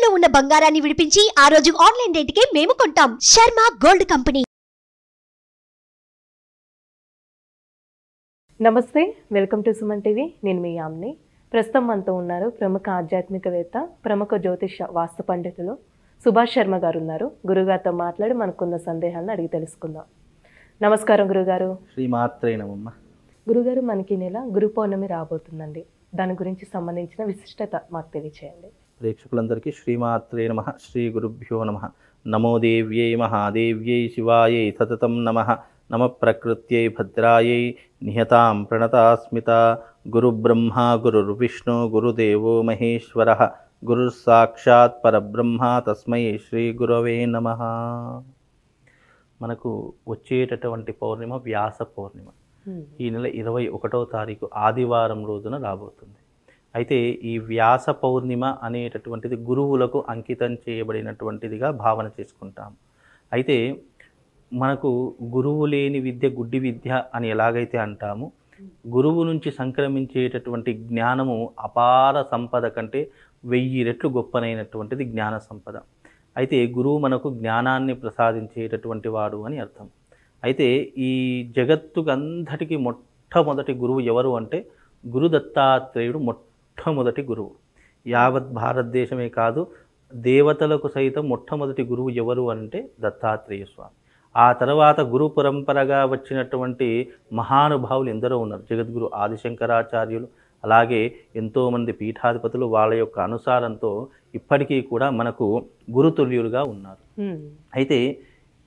తాకట్టులో ఉన్న బంగారాన్ని విడిపించి ఆ రోజు ఆన్లైన్ రేటుకే మేము కొంటాం. Sharma gold company. నమస్తే, వెల్కమ్ టు సుమన్ టీవీ. నేను మీ యామ్ని. ప్రస్తుతం మనతో ఉన్నారు ప్రముఖ ఆధ్యాత్మికవేత్త, ప్రముఖ జ్యోతిష వాస్తు పండితులు సుభాష్ శర్మ గారు ఉన్నారు. గురుగారితో మాట్లాడి మనకున్న సందేహాలను అడిగి తెలుసుకుందాం. నమస్కారం గురుగారు. శ్రీమాత్రే నమః. గురుగారు, మనకి నెల గురు పౌర్ణమి రాబోతుందండి. దాని గురించి సంబంధించిన విశిష్టత మాకు తెలియచేయండి. ప్రేక్షకులందరికీ శ్రీమాత్రే నమః, శ్రీ గురుభ్యో నమః. నమో దేవ్యై మహాదేవ్యై శివాయై సతతం నమః. నమ ప్రకృత్యై భద్రాయై నిహతాం ప్రణతాస్మిత. గురుబ్రహ్మ గురుర్విష్ణు గురుదేవో మహేశ్వరః. గురు సాక్షాత్ పరబ్రహ్మ తస్మై శ్రీ గురవే నమః. మనకు వచ్చేటటువంటి పౌర్ణిమ వ్యాస పౌర్ణిమ. ఈ నెల 21వ తారీఖు ఆదివారం రోజున రాబోతుంది. అయితే ఈ వ్యాస పౌర్ణిమ అనేటటువంటిది గురువులకు అంకితం చేయబడినటువంటిదిగా భావన చేసుకుంటాం. అయితే మనకు గురువు లేని విద్య గుడ్డి విద్య అని ఎలాగైతే అంటామో, గురువు నుంచి సంక్రమించేటటువంటి జ్ఞానము అపార సంపద కంటే 1000 రెట్లు గొప్పనైనటువంటిది జ్ఞాన సంపద. అయితే గురువు మనకు జ్ఞానాన్ని ప్రసాదించేటటువంటి వాడు అని అర్థం. అయితే ఈ జగత్తుకు అంతటికి మొట్టమొదటి గురువు ఎవరు అంటే గురు దత్తాత్రేయుడు మొట్టమొదటి గురువు. యావత్ భారతదేశమే కాదు, దేవతలకు సైతం మొట్టమొదటి గురువు ఎవరు అంటే దత్తాత్రేయ స్వామి. ఆ తర్వాత గురు పరంపరగా వచ్చినటువంటి మహానుభావులు ఎందరో ఉన్నారు. జగద్గురు ఆదిశంకరాచార్యులు, అలాగే ఎంతోమంది పీఠాధిపతులు వాళ్ళ యొక్క అనుసారంతో ఇప్పటికీ కూడా మనకు గురుతుల్యులుగా ఉన్నారు. అయితే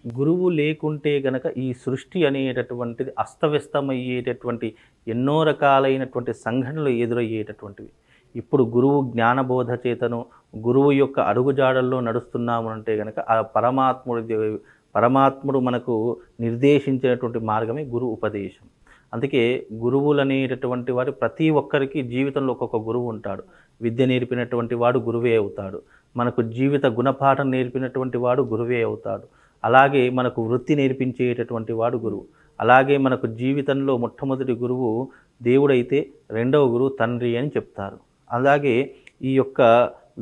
గురువు లేకుంటే గనక ఈ సృష్టి అనేటటువంటిది అస్తవ్యస్తమయ్యేటటువంటి ఎన్నో రకాలైనటువంటి సంఘటనలు ఎదురయ్యేటటువంటివి. ఇప్పుడు గురువు జ్ఞానబోధ చేతను గురువు యొక్క అడుగుజాడల్లో నడుస్తున్నాము అంటే గనక ఆ పరమాత్ముడు మనకు నిర్దేశించినటువంటి మార్గమే గురు ఉపదేశం. అందుకే గురువులు అనేటటువంటి వారు ప్రతి ఒక్కరికి జీవితంలో ఒక్కొక్క గురువు ఉంటాడు. విద్య నేర్పినటువంటి వాడు గురువే అవుతాడు. మనకు జీవిత గుణపాఠం నేర్పినటువంటి వాడు గురువే అవుతాడు. అలాగే మనకు వృత్తి నేర్పించేటటువంటి వాడు గురువు. అలాగే మనకు జీవితంలో మొట్టమొదటి గురువు దేవుడైతే రెండవ గురువు తండ్రి అని చెప్తారు. అలాగే ఈ యొక్క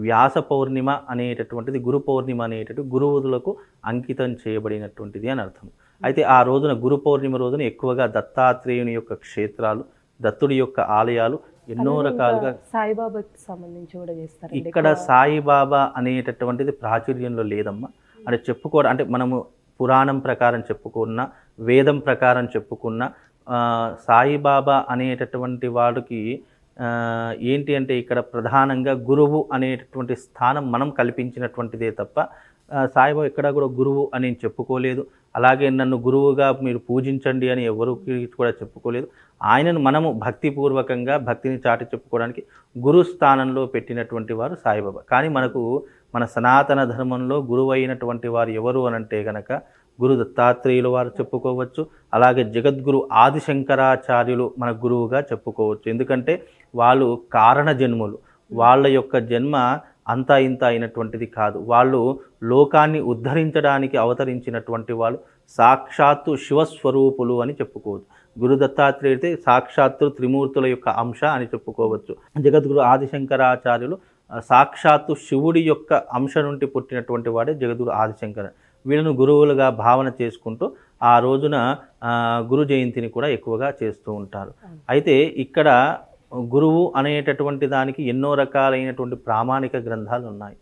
వ్యాస పౌర్ణిమ అనేటటువంటిది గురు పౌర్ణిమ అనేటటువంటి గురువులకు అంకితం చేయబడినటువంటిది అని అర్థం. అయితే ఆ రోజున గురు పౌర్ణిమ రోజున ఎక్కువగా దత్తాత్రేయుని యొక్క క్షేత్రాలు, దత్తుడి యొక్క ఆలయాలు ఎన్నో రకాలుగా. సాయిబాబాకి సంబంధించి కూడా చేస్తారు. ఇక్కడ సాయిబాబా అనేటటువంటిది ప్రాచుర్యంలో లేదమ్మా. అంటే చెప్పుకోవడం అంటే మనము పురాణం ప్రకారం చెప్పుకున్న, వేదం ప్రకారం చెప్పుకున్న సాయిబాబా అనేటటువంటి వాడికి ఏంటి అంటే ఇక్కడ ప్రధానంగా గురువు అనేటటువంటి స్థానం మనం కల్పించినటువంటిదే తప్ప సాయిబాబా ఎక్కడా కూడా గురువు అని చెప్పుకోలేదు. అలాగే నన్ను గురువుగా మీరు పూజించండి అని ఎవరికి కూడా చెప్పుకోలేదు. ఆయనను మనము భక్తిపూర్వకంగా భక్తిని చాటి చెప్పుకోవడానికి గురు స్థానంలో పెట్టినటువంటి వారు సాయిబాబా. కానీ మనకు మన సనాతన ధర్మంలో గురువు అయినటువంటి వారు ఎవరు అనంటే గనక గురు దత్తాత్రేయుల వారు చెప్పుకోవచ్చు. అలాగే జగద్గురు ఆదిశంకరాచార్యులు మన గురువుగా చెప్పుకోవచ్చు. ఎందుకంటే వాళ్ళు కారణ జన్ములు. వాళ్ళ యొక్క జన్మ అంతా ఇంత అయినటువంటిది కాదు. వాళ్ళు లోకాన్ని ఉద్ధరించడానికి అవతరించినటువంటి వాళ్ళు సాక్షాత్తు శివస్వరూపులు అని చెప్పుకోవచ్చు. గురు దత్తాత్రేయుడితే సాక్షాత్తు త్రిమూర్తుల యొక్క అంశ అని చెప్పుకోవచ్చు. జగద్గురు ఆదిశంకరాచార్యులు సాక్షాత్తు శివుడి యొక్క అంశ నుండి పుట్టినటువంటి వాడే జగద్గురు ఆదిశంకర. వీళ్ళను గురువులుగా భావన చేసుకుంటూ ఆ రోజున గురు జయంతిని కూడా ఎక్కువగా చేస్తూ ఉంటారు. అయితే ఇక్కడ గురువు అనేటటువంటి దానికి ఎన్నో రకాలైనటువంటి ప్రామాణిక గ్రంథాలు ఉన్నాయి.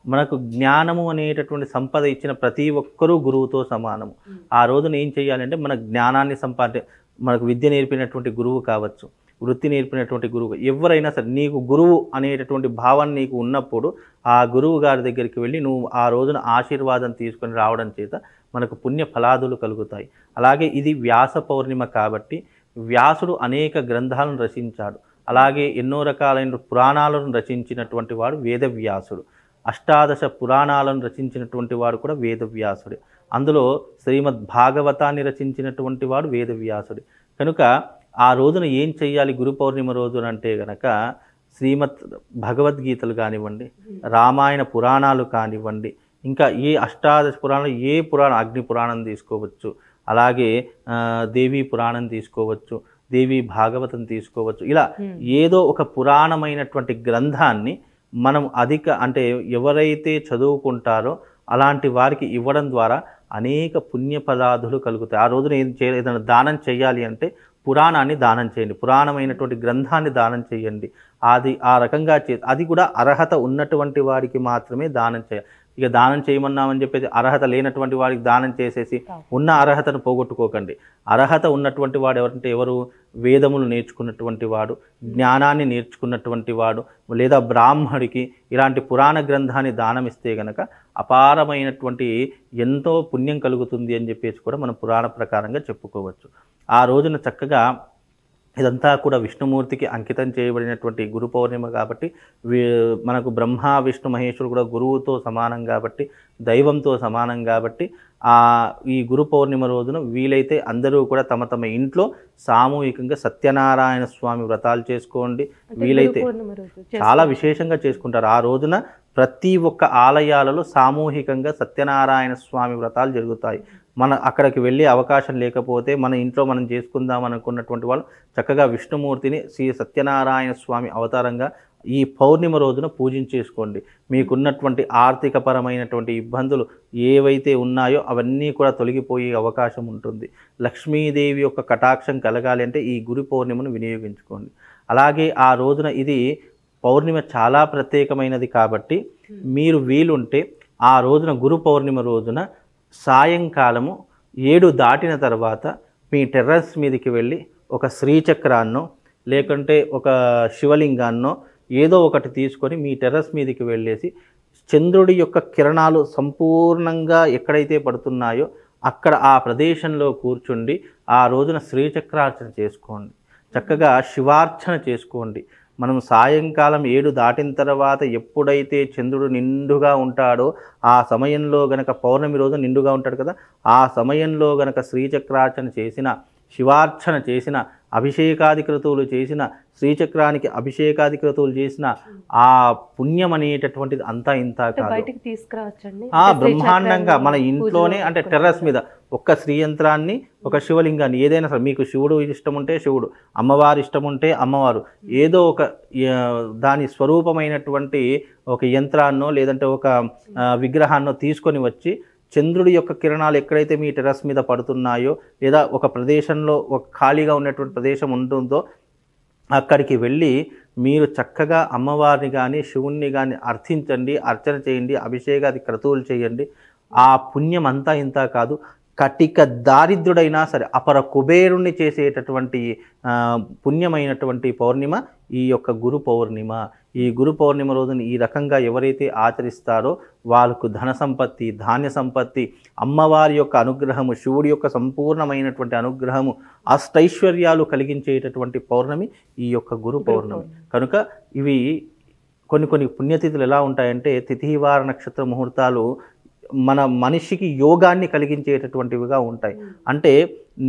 మనకు జ్ఞానము అనేటటువంటి సంపద ఇచ్చిన ప్రతి ఒక్కరూ గురువుతో సమానము. ఆ రోజున ఏం చేయాలంటే మన జ్ఞానాన్ని మనకు విద్య నేర్పినటువంటి గురువు కావచ్చు, వృత్తి నేర్పినటువంటి గురువు, ఎవరైనా సరే నీకు గురువు అనేటటువంటి భావన నీకు ఉన్నప్పుడు ఆ గురువు గారి దగ్గరికి వెళ్ళి నువ్వు ఆ రోజున ఆశీర్వాదం తీసుకొని రావడం చేత మనకు పుణ్య ఫలాదులు కలుగుతాయి. అలాగే ఇది వ్యాస పౌర్ణిమ కాబట్టి వ్యాసుడు అనేక గ్రంథాలను రచించాడు. అలాగే ఎన్నో రకాలైన పురాణాలను రచించినటువంటి వాడు వేదవ్యాసుడు. 18 పురాణాలను రచించినటువంటి వాడు కూడా వేదవ్యాసుడే. అందులో శ్రీమద్ భాగవతాన్ని రచించినటువంటి వాడు వేదవ్యాసుడే. కనుక ఆ రోజున ఏం చెయ్యాలి గురు పౌర్ణిమ రోజున అంటే గనక శ్రీమద్ భగవద్గీతలు కానివ్వండి, రామాయణ పురాణాలు కానివ్వండి, ఇంకా ఏ 18 పురాణాలు, ఏ పురాణం, అగ్ని పురాణం తీసుకోవచ్చు, అలాగే దేవీ పురాణం తీసుకోవచ్చు, దేవి భాగవతం తీసుకోవచ్చు. ఇలా ఏదో ఒక పురాణమైనటువంటి గ్రంథాన్ని మనం అంటే ఎవరైతే చదువుకుంటారో అలాంటి వారికి ఇవ్వడం ద్వారా అనేక పుణ్యపదార్థులు కలుగుతాయి. ఆ రోజున ఏదైనా దానం చేయాలి అంటే పురాణాన్ని దానం చేయండి, పురాణమైనటువంటి గ్రంథాన్ని దానం చేయండి. అది ఆ రకంగా అది కూడా అర్హత ఉన్నటువంటి వాడికి మాత్రమే దానం చేయాలి. ఇక దానం చేయమన్నామని చెప్పేసి అర్హత లేనటువంటి వాడికి దానం చేసేసి ఉన్న అర్హతను పోగొట్టుకోకండి. అర్హత ఉన్నటువంటి వాడు ఎవరు? వేదములు నేర్చుకున్నటువంటి వాడు, జ్ఞానాన్ని నేర్చుకున్నటువంటి వాడు, లేదా బ్రాహ్మడికి ఇలాంటి పురాణ గ్రంథాన్ని దానం ఇస్తే గనక అపారమైనటువంటి ఎంతో పుణ్యం కలుగుతుంది అని చెప్పేసి కూడా మనం పురాణ ప్రకారంగా చెప్పుకోవచ్చు. ఆ రోజున చక్కగా ఇదంతా కూడా విష్ణుమూర్తికి అంకితం చేయబడినటువంటి గురు పౌర్ణిమ కాబట్టి మనకు బ్రహ్మ విష్ణు మహేశ్వరుడు కూడా గురువుతో సమానం కాబట్టి, దైవంతో సమానం కాబట్టి ఈ గురు పౌర్ణిమ రోజున వీలైతే అందరూ కూడా తమ తమ ఇంట్లో సామూహికంగా సత్యనారాయణ స్వామి వ్రతాలు చేసుకోండి. వీలైతే చాలా విశేషంగా చేసుకుంటారు. ఆ రోజున ప్రతి ఒక్క ఆలయాలలో సామూహికంగా సత్యనారాయణ స్వామి వ్రతాలు జరుగుతాయి. అక్కడికి వెళ్ళే అవకాశం లేకపోతే మన ఇంట్లో మనం చేసుకుందాం అనుకున్నటువంటి వాళ్ళు చక్కగా విష్ణుమూర్తిని శ్రీ సత్యనారాయణ స్వామి అవతారంగా ఈ పౌర్ణిమ రోజున పూజించేసుకోండి. మీకున్నటువంటి ఆర్థికపరమైనటువంటి ఇబ్బందులు ఏవైతే ఉన్నాయో అవన్నీ కూడా తొలగిపోయే అవకాశం ఉంటుంది. లక్ష్మీదేవి యొక్క కటాక్షం కలగాలి అంటే ఈ గురు పౌర్ణిమను వినియోగించుకోండి. అలాగే ఆ రోజున ఇది పౌర్ణిమ చాలా ప్రత్యేకమైనది కాబట్టి మీరు వీలుంటే ఆ రోజున గురు పౌర్ణిమ రోజున సాయంకాలము 7 దాటిన తర్వాత మీ టెర్రస్ మీదకి వెళ్ళి ఒక శ్రీచక్రాన్నో లేకుంటే ఒక శివలింగాన్నో ఏదో ఒకటి తీసుకొని మీ టెర్రస్ మీదకి వెళ్ళేసి చంద్రుడి యొక్క కిరణాలు సంపూర్ణంగా ఎక్కడైతే పడుతున్నాయో అక్కడ ఆ ప్రదేశంలో కూర్చుండి ఆ రోజున శ్రీచక్రార్చన చేసుకోండి. చక్కగా శివార్చన చేసుకోండి. మనం సాయంకాలం 7 దాటిన తర్వాత ఎప్పుడైతే చంద్రుడు నిండుగా ఉంటాడో ఆ సమయంలో గనక పౌర్ణమి రోజు నిండుగా ఉంటాడు కదా, ఆ సమయంలో గనక శ్రీచక్రార్చన చేసిన, శివార్చన చేసిన, అభిషేకాది క్రతువులు చేసిన, శ్రీచక్రానికి అభిషేకాది క్రతువులు చేసిన ఆ పుణ్యం అనేటటువంటిది అంతా ఇంత కాదు. బయటికి తీసుకురావచ్చండి బ్రహ్మాండంగా మన ఇంట్లోనే అంటే టెర్రస్ మీద ఒక్క శ్రీయంత్రాన్ని, ఒక శివలింగాన్ని, ఏదైనా సరే మీకు శివుడు ఇష్టం ఉంటే శివుడు, అమ్మవారు ఇష్టం ఉంటే అమ్మవారు, ఏదో ఒక దాని స్వరూపమైనటువంటి ఒక యంత్రాన్నో లేదంటే ఒక విగ్రహాన్నో తీసుకొని వచ్చి చంద్రుడి యొక్క కిరణాలు ఎక్కడైతే మీ టెర్రస్ మీద పడుతున్నాయో లేదా ఒక ప్రదేశంలో ఒక ఖాళీగా ఉన్నటువంటి ప్రదేశం ఉంటుందో అక్కడికి వెళ్ళి మీరు చక్కగా అమ్మవారిని కానీ శివుణ్ణి కానీ అర్థించండి, అర్చన చేయండి, అభిషేకాది క్రతువులు చేయండి. ఆ పుణ్యం అంతా ఇంత కాదు, కటిక దారిద్రుడైనా సరే అపర కుబేరుణ్ణి చేసేటటువంటి పుణ్యమైనటువంటి పౌర్ణిమ ఈ యొక్క గురు పౌర్ణిమ. ఈ గురు పౌర్ణిమ రోజున ఈ రకంగా ఎవరైతే ఆచరిస్తారో వాళ్ళకు ధన సంపత్తి, ధాన్య సంపత్తి, అమ్మవారి యొక్క అనుగ్రహము, శివుడి యొక్క సంపూర్ణమైనటువంటి అనుగ్రహము, అష్టైశ్వర్యాలు కలిగించేటటువంటి పౌర్ణమి ఈ యొక్క గురు పౌర్ణమి. కనుక ఇవి కొన్ని పుణ్యతిథులు ఎలా ఉంటాయంటే తిథివార నక్షత్ర ముహూర్తాలు మన మనిషికి యోగాన్ని కలిగించేటటువంటివిగా ఉంటాయి. అంటే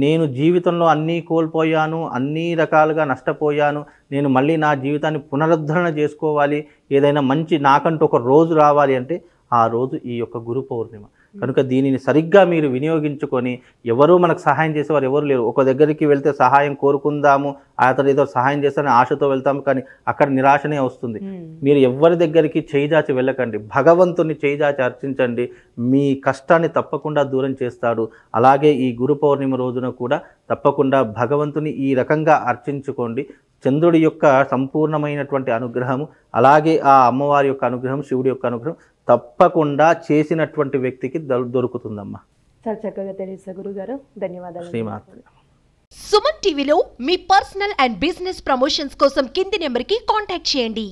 నేను జీవితంలో అన్నీ కోల్పోయాను, అన్ని రకాలుగా నష్టపోయాను, నేను మళ్ళీ నా జీవితాన్ని పునరుద్ధరణ చేసుకోవాలి, ఏదైనా మంచి నాకంటూ ఒక రోజు రావాలి అంటే ఆ రోజు ఈ యొక్క గురు పౌర్ణిమ. కనుక దీనిని సరిగ్గా మీరు వినియోగించుకొని, ఎవరూ మనకు సహాయం చేసేవారు ఎవరు లేరు. ఒక దగ్గరికి వెళ్తే సహాయం కోరుకుందాము, అతను ఏదో సహాయం చేస్తానని ఆశతో వెళ్తాము, కానీ అక్కడ నిరాశనే వస్తుంది. మీరు ఎవరి దగ్గరికి చేయిజాచి వెళ్ళకండి, భగవంతుని చేయిజాచి అర్చించండి, మీ కష్టాన్ని తప్పకుండా దూరం చేస్తాడు. అలాగే ఈ గురు పౌర్ణిమ రోజున కూడా తప్పకుండా భగవంతుని ఈ రకంగా అర్చించుకోండి. చంద్రుడి యొక్క సంపూర్ణమైనటువంటి అనుగ్రహము, అలాగే ఆ అమ్మవారి యొక్క అనుగ్రహం, శివుడి యొక్క అనుగ్రహం తప్పకుండా చేసినటువంటి వ్యక్తికి దొరుకుతుందమ్మా. చాలా చక్కగా తెలియజేశారు గురుగారు, ధన్యవాదాలు. శ్రీమాత్రే. సుమన్ టీవీలో మీ పర్సనల్ అండ్ బిజినెస్ ప్రమోషన్స్ కోసం కింది నెంబర్కి కాంటాక్ట్ చేయండి.